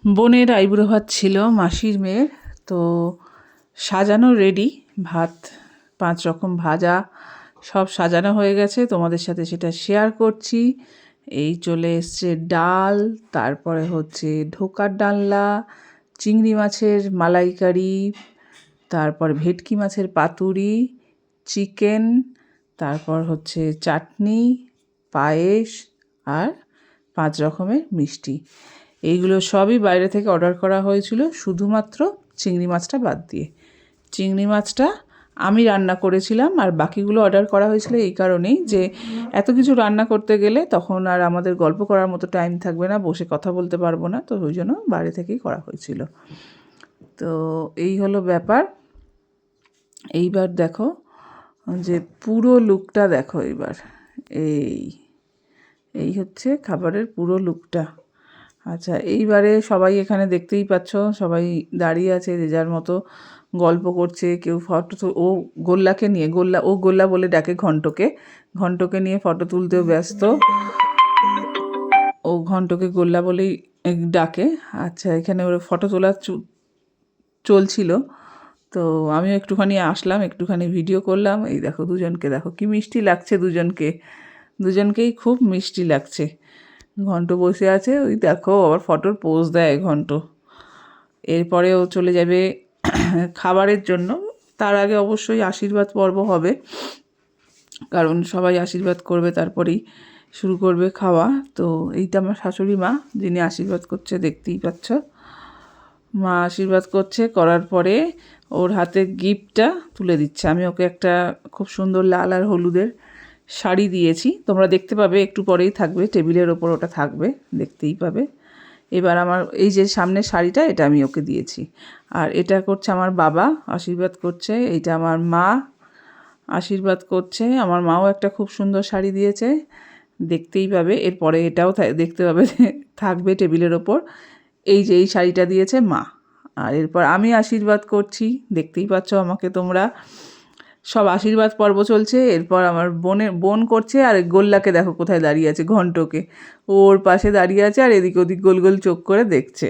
বোনের আইবুড়ো ভাত ছিল মাসির মেয়ের, তো সাজানো রেডি। ভাত 5 রকম ভাজা সব সাজানো হয়ে গেছে, তোমাদের সাথে সেটা শেয়ার করছি। এই চলে এসছে ডাল, তারপরে হচ্ছে ঢোকার ডালনা, চিংড়ি মাছের মালাইকারি, তারপর ভেটকি মাছের পাতুরি, চিকেন, তারপর হচ্ছে চাটনি, পায়েস আর 5 রকমের মিষ্টি। এইগুলো সবই বাইরে থেকে অর্ডার করা হয়েছিল, শুধুমাত্র চিংড়ি মাছটা বাদ দিয়ে। চিংড়ি মাছটা আমি রান্না করেছিলাম, আর বাকিগুলো অর্ডার করা হয়েছিল এই কারণেই যে এত কিছু রান্না করতে গেলে তখন আর আমাদের গল্প করার মতো টাইম থাকবে না, বসে কথা বলতে পারবো না, তো ওই জন্য বাইরে থেকেই করা হয়েছিল। তো এই হলো ব্যাপার। এইবার দেখো যে পুরো লুকটা দেখো এইবার। এই হচ্ছে খাবারের পুরো লুকটা। আচ্ছা, এইবারে সবাই এখানে দেখতেই পাচ্ছ, সবাই দাঁড়িয়ে আছে, যে যার মতো গল্প করছে। কেউ ফটো, ও গোল্লাকে নিয়ে, ও গোল্লা বলে ডাকে ঘন্টকে নিয়ে ফটো তুলতেও ব্যস্ত। ও ঘন্টকে গোল্লা বলেই ডাকে। আচ্ছা, এখানে ওর ফটো তোলা চলছিল, তো আমিও একটুখানি আসলাম, একটুখানি ভিডিও করলাম। এই দেখো দুজনকে, দেখো কি মিষ্টি লাগছে দুজনকেই খুব মিষ্টি লাগছে। ঘন্ট বসে আছে, ওই দেখো আবার ফটোর পোজ দেয় ঘন্ট। এরপরে ও চলে যাবে খাবারের জন্য। তার আগে অবশ্যই আশীর্বাদ পর্ব হবে, কারণ সবাই আশীর্বাদ করবে, তারপরেই শুরু করবে খাওয়া। তো এইটা আমার শাশুড়ি মা, যিনি আশীর্বাদ করছে, দেখতেই পাচ্ছ। মা আশীর্বাদ করছে, করার পরে ওর হাতে গিফটটা তুলে দিচ্ছে। আমি ওকে একটা খুব সুন্দর লাল আর হলুদের শাড়ি দিয়েছি, তোমরা দেখতে পাবে, একটু পরেই থাকবে টেবিলের ওপর, ওটা থাকবে, দেখতেই পাবে। এবার আমার এই যে সামনের শাড়িটা, এটা আমি ওকে দিয়েছি। আর এটা করছে আমার বাবা, আশীর্বাদ করছে। এইটা আমার মা আশীর্বাদ করছে। আমার মাও একটা খুব সুন্দর শাড়ি দিয়েছে, দেখতেই পাবে। এরপরে এটাও দেখতে পাবে, থাকবে টেবিলের ওপর। এই যে এই শাড়িটা দিয়েছে মা। আর এরপর আমি আশীর্বাদ করছি, দেখতেই পাচ্ছ আমাকে তোমরা। সব আশীর্বাদ পর্ব চলছে। এরপর আমার বোন করছে, আর গোল্লাকে দেখো কোথায় দাঁড়িয়ে আছে, ঘন্টকে ওর পাশে দাঁড়িয়ে আছে, আর এদিক ওদিক গোল গোল চোখ করে দেখছে।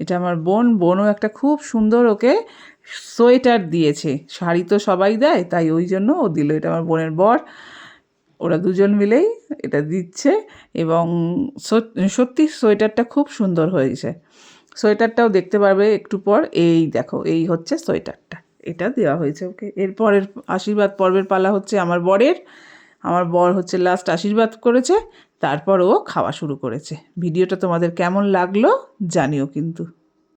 এটা আমার বোনও একটা খুব সুন্দর ওকে সোয়েটার দিয়েছে। শাড়ি তো সবাই দেয়, তাই ওই জন্য ও দিল। এটা আমার বোনের বর, ওরা দুজন মিলেই এটা দিচ্ছে। এবং সত্যি সোয়েটারটা খুব সুন্দর হয়েছে। সোয়েটারটাও দেখতে পারবে একটু পর। এই দেখো, এই হচ্ছে সোয়েটারটা, এটা দেওয়া হয়েছে ওকে। এরপরের আশীর্বাদ পর্বের পালা হচ্ছে আমার বরের। আমার বর হচ্ছে লাস্ট আশীর্বাদ করেছে, তারপর ও খাওয়া শুরু করেছে। ভিডিওটা তোমাদের কেমন লাগলো জানিও কিন্তু।